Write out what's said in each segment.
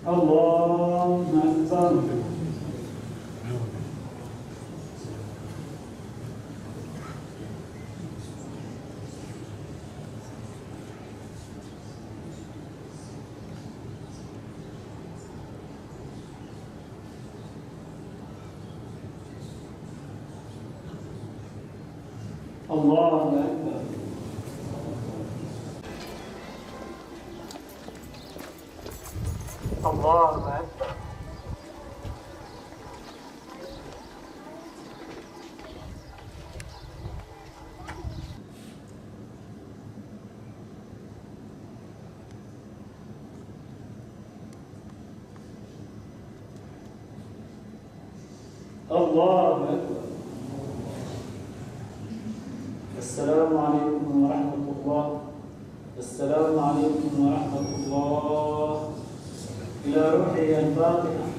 Allahümme ekber. Allahümme ekber. Allahümme ekber. Allahu ekber. Esselamu aleyküm ve rahmetullah. Esselamu aleyküm ve rahmetullah. İlâ ruhi el-Fâtiha.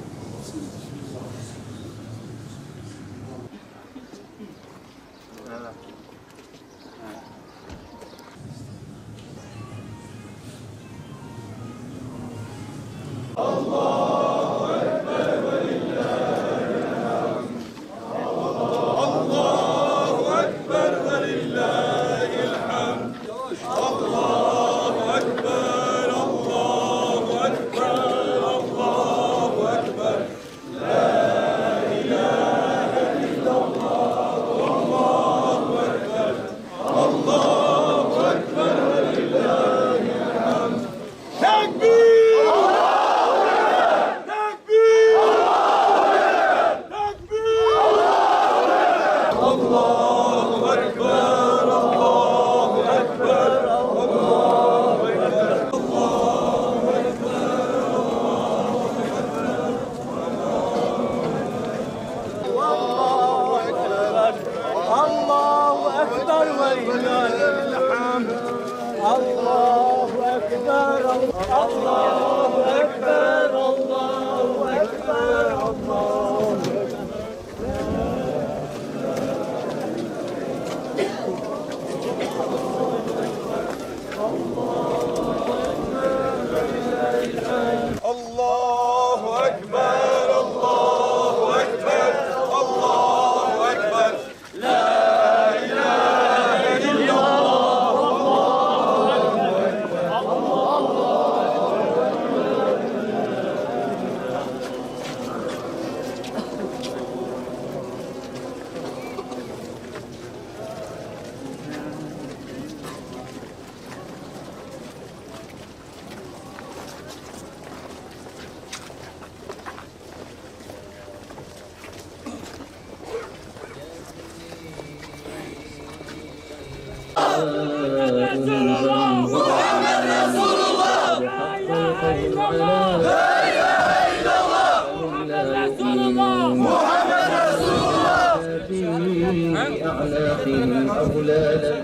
بأعناقهم أغلالا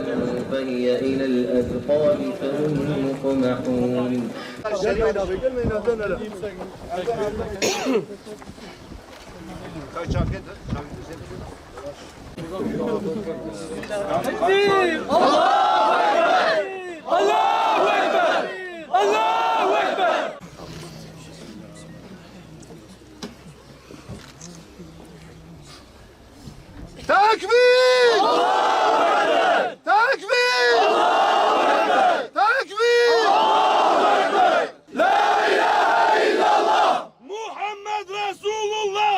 فهي إلى الأذقان فهم مقمحون. Tekbir! Tekbir! Tekbir! La ilahe illallah! Muhammed Resulullah!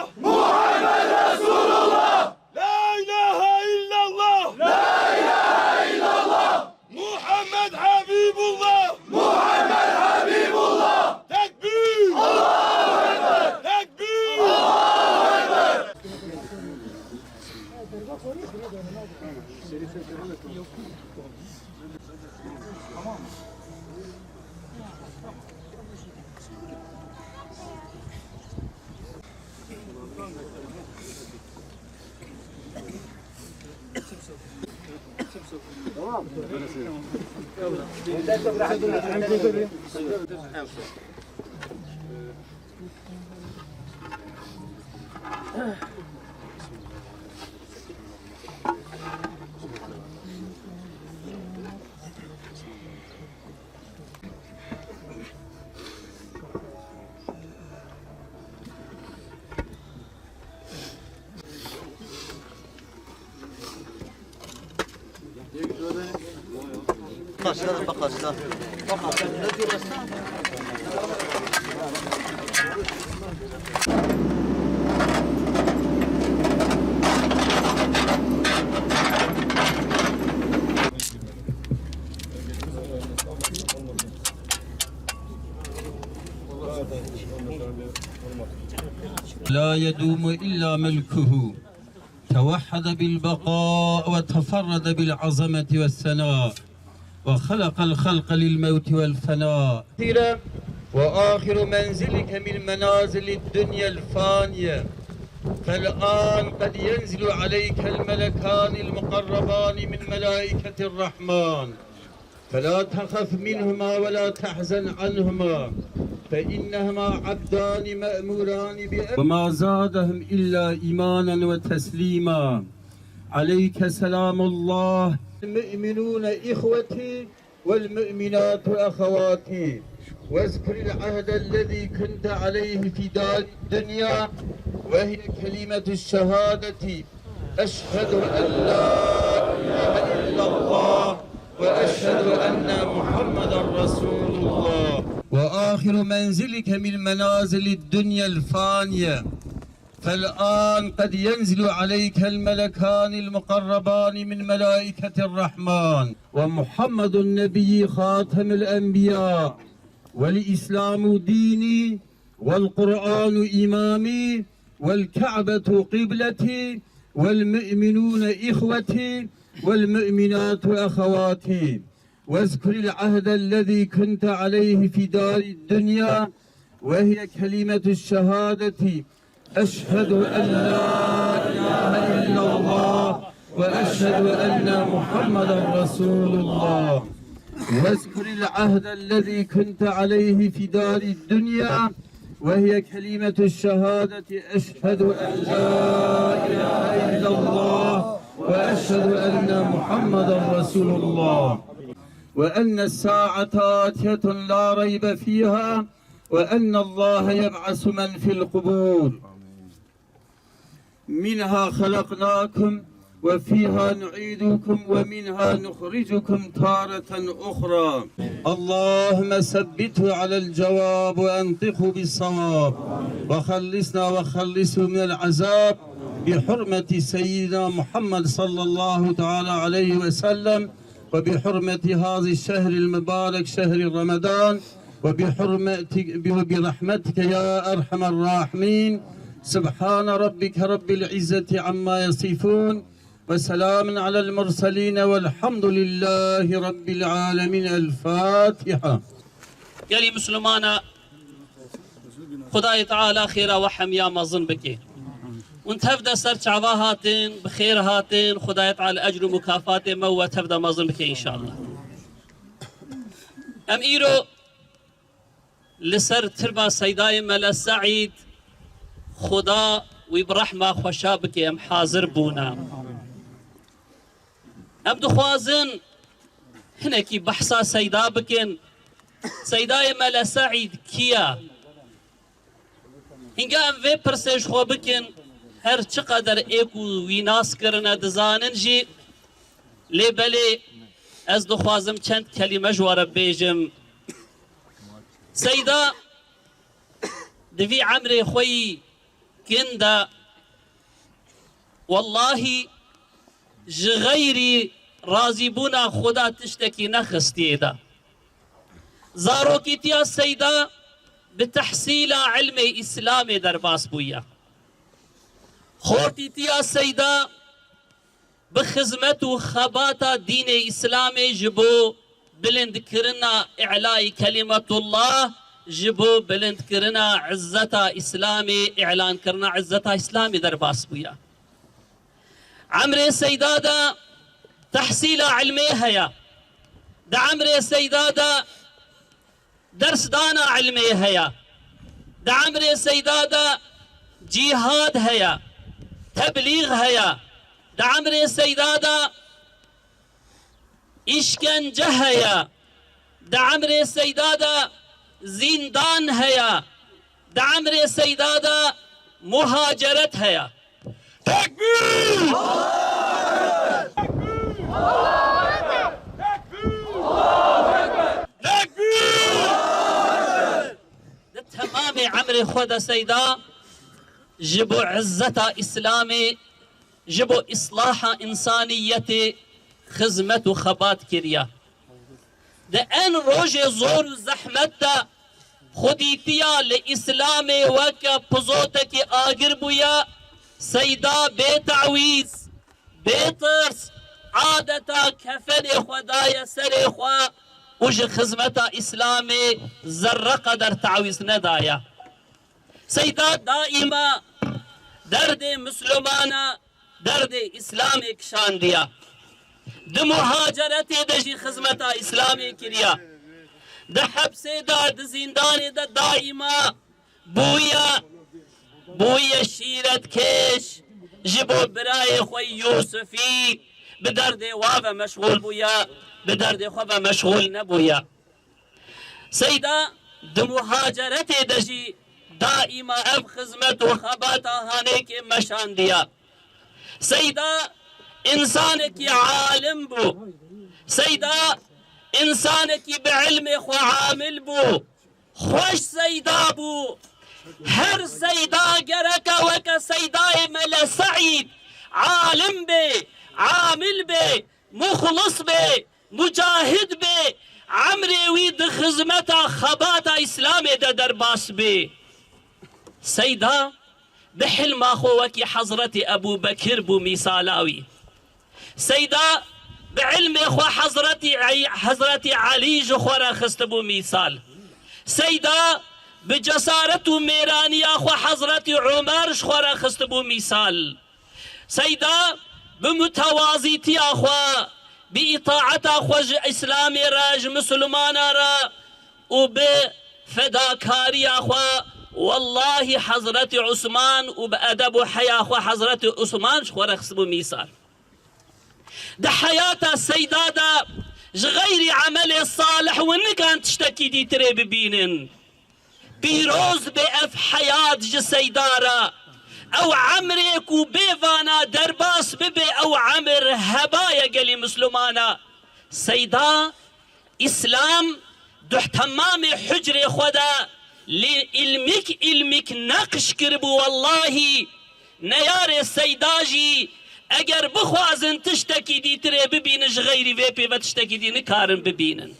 لا يدوم إلا ملكه توحد بالبقاء وتفرد بالعظمة والثناء وخلق الخلق للموت والفناء وآخر منزلك من منازل الدنيا الفانية فالآن قد ينزل عليك الملكان المقربان من ملائكة الرحمن فلا تخف منهما ولا تحزن عنهما فإنهما عبدان مأموران بأمر وما زادهم إلا إيمانا وتسليما عليك سلام الله المؤمنون إخوتي والمؤمنات أخواتي واذكر العهد الذي كنت عليه في دار الدنيا وهي كلمة الشهادة أشهد أن لا إله إلا الله وأشهد أن محمدا رسول الله وآخر منزلك من منازل الدنيا الفانية فالآن قد ينزل عليك الملكان المقربان من ملائكة الرحمن ومحمد النبي خاتم الأنبياء والإسلام ديني والقرآن إمامي والكعبة قبلتي والمؤمنون إخوتي والمؤمنات أخواتي واذكر العهد الذي كنت عليه في دار الدنيا وهي كلمة الشهادة أشهد أن لا إله إلا الله وأشهد أن محمدا رسول الله واذكر العهد الذي كنت عليه في دار الدنيا وهي كلمة الشهادة أشهد أن لا إله إلا الله وأشهد أن محمدا رسول الله وأن الساعة آتية لا ريب فيها وأن الله يبعث من في القبور منها خلقناكم وفيها نعيدكم ومنها نخرجكم تارة أخرى اللهم ثبته على الجواب وأنطقه بالصواب وخلصنا وخلصه من العذاب بحرمة سيدنا محمد صلى الله تعالى عليه وسلم وبحرمة هذا الشهر المبارك شهر رمضان وبرحمتك يا أرحم الراحمين سبحان ربك رب العزة عما يصفون وسلام على المرسلين والحمد لله رب العالمين الفاتحة يلي مسلمانا خداي تعالى خيرا وحم يا مظن بكي وانت هفدا سر شعبا هاتين بخير هاتين خداي تعالى أجر مكافات موت هفدا مظن بكي إن شاء الله أم إيرو لسر تربا سيداي ملا سعيد خدا وبرحمة خوشابك أم حاضر بونا أم دخوازن هناكي بحثا سيدا بكن سيداي ملا سعيد كيا هنگا ام وی پرسش خو بکن هر چقدر ایکو ویناس کرنا دزانن جی لی بلی از دخوازم چند کلمه جوار بیجم سيدا دفي عمري خوي كندا والله جغيري راضي بونا خدا تشتكي نخستي دا زاروكيتيا سيدا بتحصيل علم إسلامي درباس بويا خورتيتيا سيدا بخدمت و خباتا دين إسلامي جبو بلند كرنا إعلاء كلمة الله جبو بلند كرنا عزتا إسلامي إعلان كرنا عزتا إسلامي درباس بويا عمري سيدادا تحصيل علمي هيا دا عمري سيدادا درس دانا علمي هيا دا عمري سيدادا جهاد هيا تبليغ هيا دا عمري سيدادا إشكنجة هيا دا عمري سيدادا زندان هيا دا عمري سيدادا مهاجرت هيا تكبير ده تمام عمري خدا سيدا جبو عزتا إسلامي جبو إصلاح إنسانيتي خزمت و خبات كريا ده أن روج زور و زحمت ده خوديتيا لإسلامي وكا بزوتك آگر بويا سيدا بتعويز بترس عادتا كفن خدايا سر خوا وج خزمتا إسلامي ذره قدر تعويز ندايا سيدا دائما درد مسلمانا درد إسلامي كشان ديا ده مهاجرتي دجي خزمتا إسلامي كريا ده حبسي ده زنداني ده دائما بويا شيرت كيش جبو براي خوي يوسفي بدرد وافا مشغول بويا بدرد خوفا مشغول نبويا سيدا ده مهاجرتي دجي دائما اب خزمت و خباتا هانيك مشان ديا سيدا انسانك عالم بو سيدا انسانك بعلم خو عامل بو خوش سيدا بو هر سيدا جرك وك سيدا ملا سعيد عالم بي عامل بي مخلص بي مجاهد بي عمري ويد خزمتا خباتا اسلامي دا درباس بي سيدا بحلم اخوك حضرتي ابو بكر بو ميسالاوي سيدا بعلم اخو حضرتي علي جخورا خست بو ميسال سيدا بجسارة ميراني اخو حضرتي عمر جخورا خست بو ميسال سيدا بمتوازيتي اخو بإطاعة اخو اسلامي راج مسلمانا را وبفداكاري اخو والله حضرتي عثمان وبأدب وحياة اخو حضرتي عثمان جخورا خست بو ميسال ده حياة السيدادة غير عمل الصالح وإن كانت تشتكي دي تري ببينن بيروز بأف حياة جسيدارة أو عمرك وبيفانا درباس ببي أو عمر هبايا قلي مسلمانا سيدا إسلام دح تمام حجر خدا لإلمك نقش كربو والله نيار سيداجي اگر بخوازن تشتكي دي تري ببينش غيري ويبي وتشتكي دي نكارن ببينن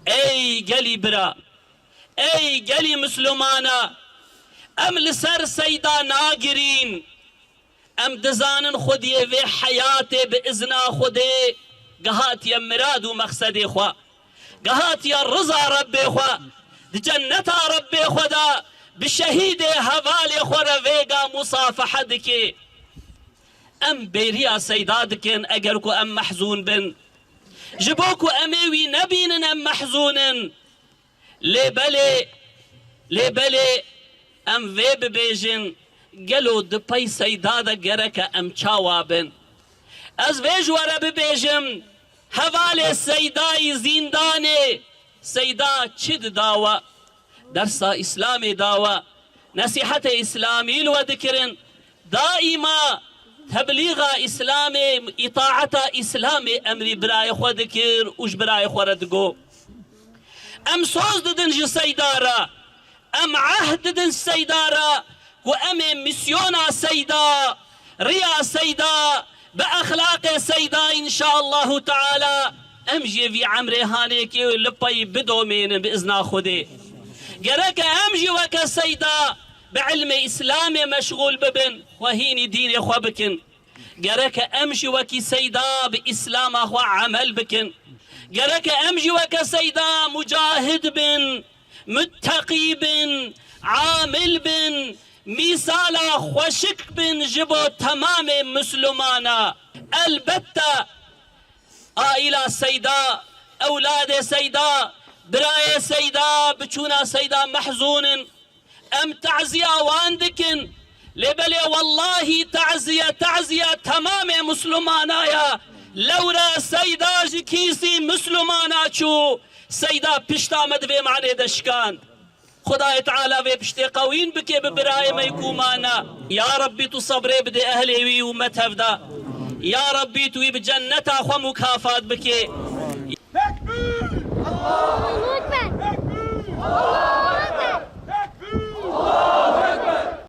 اي قلي برا اي قلي مسلمانا ام لسر سيدا ناقرين ام دزانن خودي في حياتي بإذنا خودي قهات يا مراد ومقصدي خوا قهات يا رضا ربي خوا جنتا ربي خدا بالشهيد هفالي خورا فيقا مصافحة دكي ام بيريا سيداد كن اجركو ام محزون بن جبوكو اميوي نبين ام محزون لبلي ام ويب بيجن قالوا دبي سيداد جرك ام تشاوابن از ويجورا ببيجم هوالي سيداي زنداني سيدا تشد داوا درس اسلامي داوا نصيحة اسلامي الودكرن دائما تبليغ اسلامي اطاعة اسلامي امري براي خو ذكر وش براي خو ردقو ام صوز ددن جي سيدارا ام عهد ددن سيدارا وام ميسيونا سيدا ريا سيدا باخلاق سيدا ان شاء الله تعالى امجي في عمري هانيكي لبي بدو من باذن خدي جرك امجي وك سيدا بعلم اسلامي مشغول ببن وهيني ديني خو بكن گرک امجی وکی سیدا به اسلام خو عمل بکن گرک امجی وک سیدا مجاهد بن متقی بن عامل بن مثالا خوشک بن جبو تمام مسلمانا البته آئلہ سیدا اولاد سیدا برای سیدا بچونا سیدا محزون ام تعزیه واندکن لبلی والله تعزیه تمام مسلمانا یا لورا سیدا جی کیسی مسلمانا چو سیدا پشت آمد وی معنی دشکاند خدای تعالی وی پشت قوین بکی ببرای میکومانا یا ربی تو صبری بده اهلی وی امت هفدا یا ربی توی بجنتا خو مکافات بکی